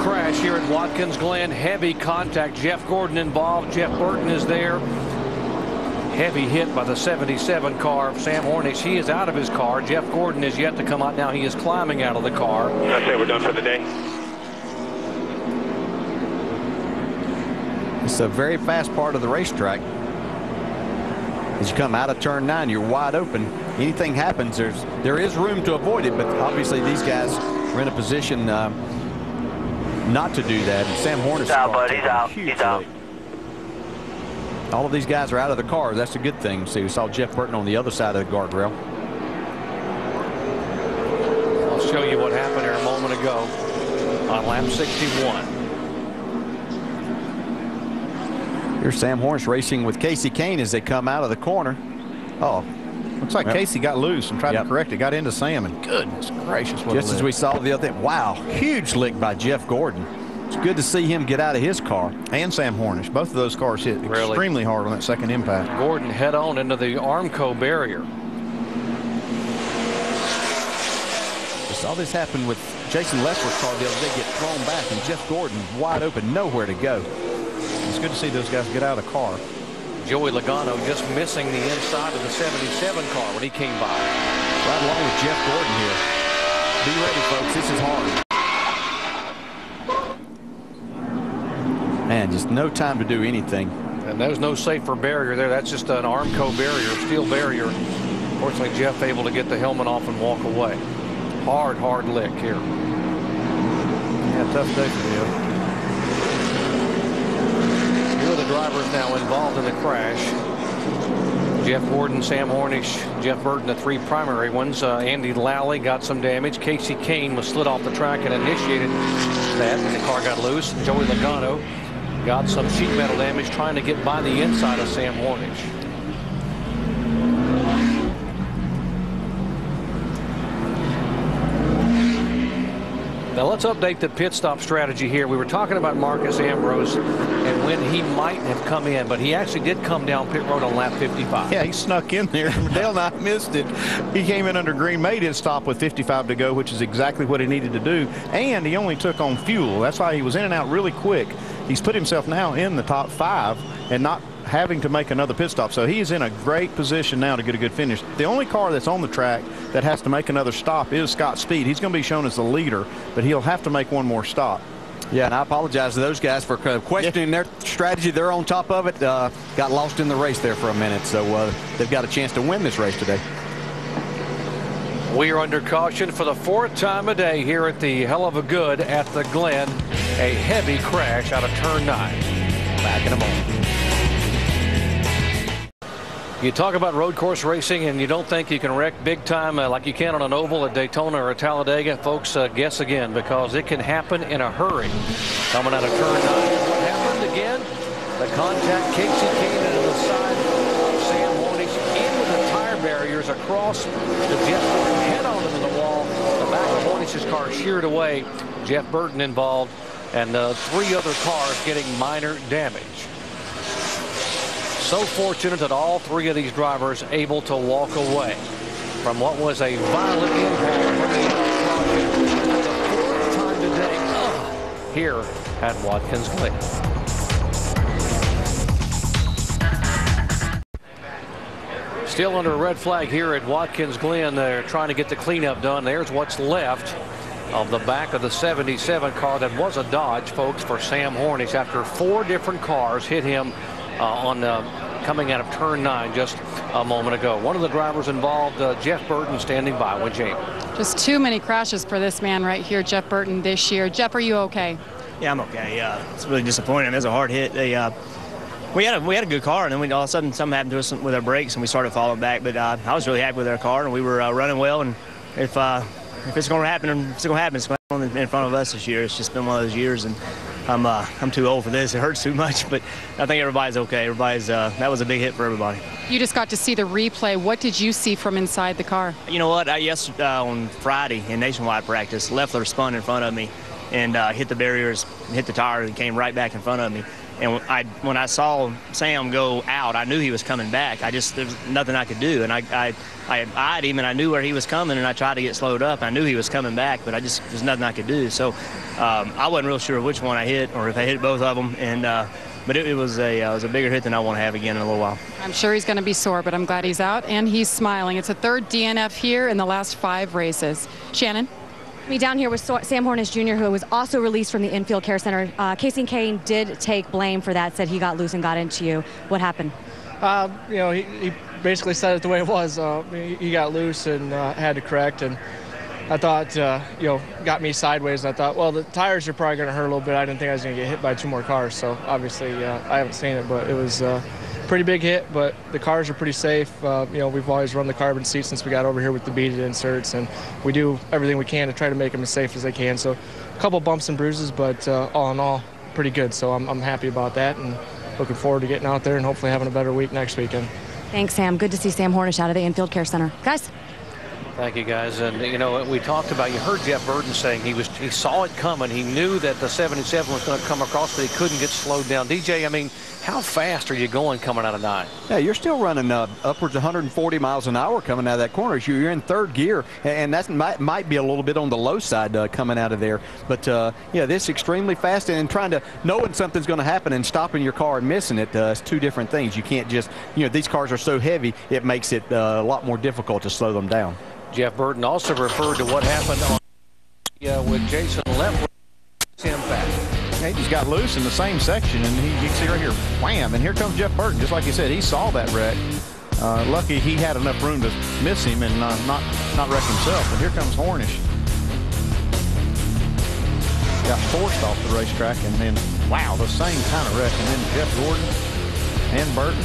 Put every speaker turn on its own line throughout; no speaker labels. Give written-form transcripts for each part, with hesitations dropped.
crash here at Watkins Glen. Heavy contact. Jeff Gordon involved. Jeff Burton is there. Heavy hit by the 77 car of Sam Hornish. He is out of his car. Jeff Gordon is yet to come out now. He is climbing out of the car.
Okay, we're done for the day.
It's a very fast part of the racetrack. As you come out of turn 9, you're wide open. Anything happens, there is room to avoid it, but obviously these guys are in a position not to do that. And Sam Hornish.
He's out, bud. He's out. He's out.
All of these guys are out of the car. That's a good thing. See, we saw Jeff Burton on the other side of the guardrail.
I'll show you what happened here a moment ago on lap 61.
Here's Sam Hornish racing with Casey Kane as they come out of the corner. Oh,
looks like Casey got loose and tried to correct it. Got into Sam, and goodness gracious, what
just as we saw the other day. Wow, huge lick by Jeff Gordon. It's good to see him get out of his car.
And Sam Hornish. Both of those cars hit extremely hard on that second impact.
Gordon head on into the Armco barrier.
We saw this happen with Jason Leffler's car the other day, get thrown back, and Jeff Gordon wide open, nowhere to go.
It's good to see those guys get out of the car.
Joey Logano just missing the inside of the 77 car when he came by.
Right along with Jeff Gordon here. Be ready, folks. This is hard. Man, just no time to do anything.
And there's no safer barrier there. That's just an Armco barrier, steel barrier. Fortunately, Jeff able to get the helmet off and walk away. Hard lick here.
Yeah, tough day for Jeff.
Here are the drivers now involved in the crash. Jeff Gordon, Sam Hornish, Jeff Burton, the three primary ones. Andy Lally got some damage. Casey Kane was slid off the track and initiated that, and the car got loose. Joey Logano got some sheet metal damage trying to get by the inside of Sam Hornish. Now let's update the pit stop strategy here. We were talking about Marcus Ambrose and when he might have come in, but he actually did come down pit road on lap 55.
Yeah, he snuck in there. Dale and I missed it. He came in under green, made his stop with 55 to go, which is exactly what he needed to do. And he only took on fuel. That's why he was in and out really quick. He's put himself now in the top 5 and not having to make another pit stop. So he is in a great position now to get a good finish. The only car that's on the track that has to make another stop is Scott Speed. He's going to be shown as the leader, but he'll have to make one more stop.
Yeah, and I apologize to those guys for questioning their strategy. They're on top of it. Got lost in the race there for a minute, so they've got a chance to win this race today.
We are under caution for the 4th time a day here at the Hell of a Good at the Glen. A heavy crash out of turn 9. Back in a moment. You talk about road course racing and you don't think you can wreck big time like you can on an oval at Daytona or at Talladega. Folks, guess again, because it can happen in a hurry. Coming out of turn 9, what happened again? The contact, Casey Kane into the side of Sam Hornish into the tire barriers across the Jeff Burton head on into the wall. The back of Hornish's car sheared away. Jeff Burton involved and 3 other cars getting minor damage. So fortunate that all 3 of these drivers able to walk away from what was a violent impact. The 4th time today here at Watkins Glen. Still under a red flag here at Watkins Glen. They're trying to get the cleanup done. There's what's left of the back of the 77 car that was a Dodge, folks, for Sam Hornish after 4 different cars hit him coming out of turn 9 just a moment ago. One of the drivers involved, Jeff Burton, standing by with Jamie.
Just too many crashes for this man right here, Jeff Burton, this year. Jeff, are you okay?
Yeah, I'm okay. It's really disappointing. It was a hard hit. We had a good car, and then all of a sudden something happened to us with our brakes, and we started falling back. But I was really happy with our car, and we were running well. And if it's going to happen, it's going to happen. It's going to happen in front of us this year. It's just been one of those years, and I'm too old for this. It hurts too much, but I think everybody's okay. That was a big hit for everybody.
You just got to see the replay. What did you see from inside the car?
You know what? Yesterday on Friday in nationwide practice, Leffler spun in front of me and hit the barriers, hit the tire, and came right back in front of me. And when I saw Sam go out, I knew he was coming back. There's nothing I could do. And I eyed him, and I knew where he was coming, and I tried to get slowed up. I knew he was coming back, but there's nothing I could do. So I wasn't real sure which one I hit or if I hit both of them. And but it was a bigger hit than I want to have again in a little while.
I'm sure he's going to be sore, but I'm glad he's out and he's smiling. It's a third DNF here in the last 5 races. Shannon?
Me down here with Sam Hornish Jr., who was also released from the infield care center. Casey Kane did take blame for that, said he got loose and got into you. What happened?
He basically said it the way it was. He got loose and had to correct, and I thought, got me sideways. And I thought, well, the tires are probably going to hurt a little bit. I didn't think I was going to get hit by 2 more cars. So obviously, I haven't seen it, but it was a pretty big hit. But the cars are pretty safe. We've always run the carbon seats since we got over here with the beaded inserts, and we do everything we can to try to make them as safe as they can. So a couple bumps and bruises, but all in all, pretty good. So I'm happy about that, and looking forward to getting out there and hopefully having a better week next weekend.
Thanks, Sam. Good to see Sam Hornish out of the infield care center. Guys?
Thank you, guys. And, we talked about, you heard Jeff Burton saying he saw it coming. He knew that the 77 was going to come across, but he couldn't get slowed down. DJ, how fast are you going coming out of 9?
Yeah, you're still running upwards of 140 miles an hour coming out of that corner. You're in 3rd gear, and that might be a little bit on the low side coming out of there. But, this is extremely fast, and knowing something's going to happen and stopping your car and missing it is 2 different things. You can't just, these cars are so heavy, it makes it a lot more difficult to slow them down.
Jeff Burton also referred to what happened on with Jason Leftwich. Him back.
He just got loose in the same section, and you can see right here, wham, and here comes Jeff Burton. Just like you said, he saw that wreck. Lucky he had enough room to miss him and not wreck himself. But here comes Hornish. Got forced off the racetrack, and then, wow, the same kind of wreck. And then Jeff Gordon and Burton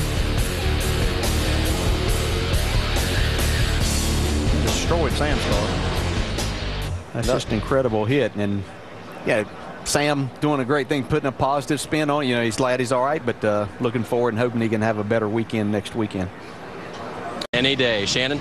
destroyed Sam's car.
That's just an incredible hit. And, Sam doing a great thing, putting a positive spin on it. He's glad he's all right, but looking forward and hoping he can have a better weekend next weekend.
Any day. Shannon?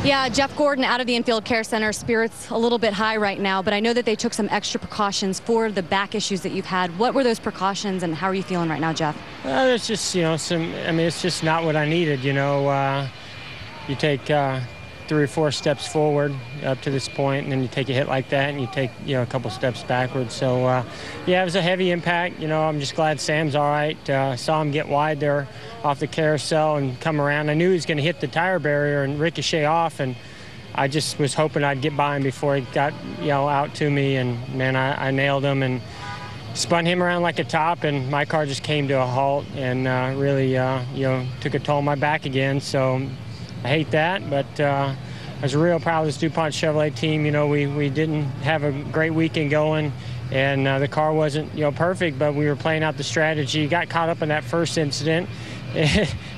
Yeah, Jeff Gordon out of the infield care center. Spirits a little bit high right now, but I know that they took some extra precautions for the back issues that you've had. What were those precautions, and how are you feeling right now, Jeff?
It's just, it's just not what I needed. You take 3 or 4 steps forward up to this point, and then you take a hit like that, and you take a couple steps backwards. So it was a heavy impact. I'm just glad Sam's all right. Saw him get wide there off the carousel and come around. I knew he was going to hit the tire barrier and ricochet off, and I just was hoping I'd get by him before he got out to me. And man, I nailed him and spun him around like a top, and my car just came to a halt and really took a toll on my back again. So I hate that, but I was real proud of this DuPont Chevrolet team. We didn't have a great weekend going, and the car wasn't perfect, but we were playing out the strategy. Got caught up in that first incident.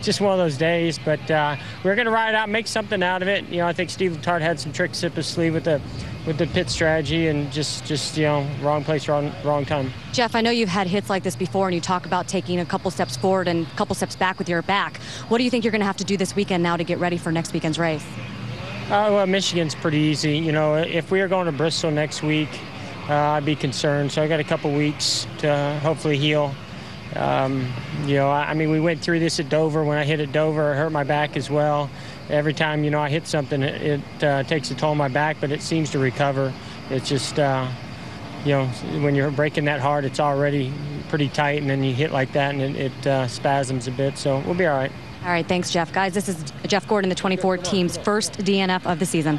Just one of those days, but we're going to ride it out, make something out of it. I think Steve Letarte had some tricks up his sleeve with the pit strategy, and just wrong place, wrong time.
Jeff, I know you've had hits like this before, and you talk about taking a couple steps forward and a couple steps back with your back. What do you think you're going to have to do this weekend now to get ready for next weekend's race?
Well, Michigan's pretty easy. If we are going to Bristol next week, I'd be concerned. So I got a couple weeks to hopefully heal. We went through this at Dover. When I hit at Dover, it hurt my back as well. Every time, I hit something, it takes a toll on my back, but it seems to recover. It's just, when you're breaking that hard, it's already pretty tight, and then you hit like that, and it spasms a bit. So we'll be all right.
All right, thanks, Jeff. Guys, this is Jeff Gordon, the 24 team's first DNF of the season.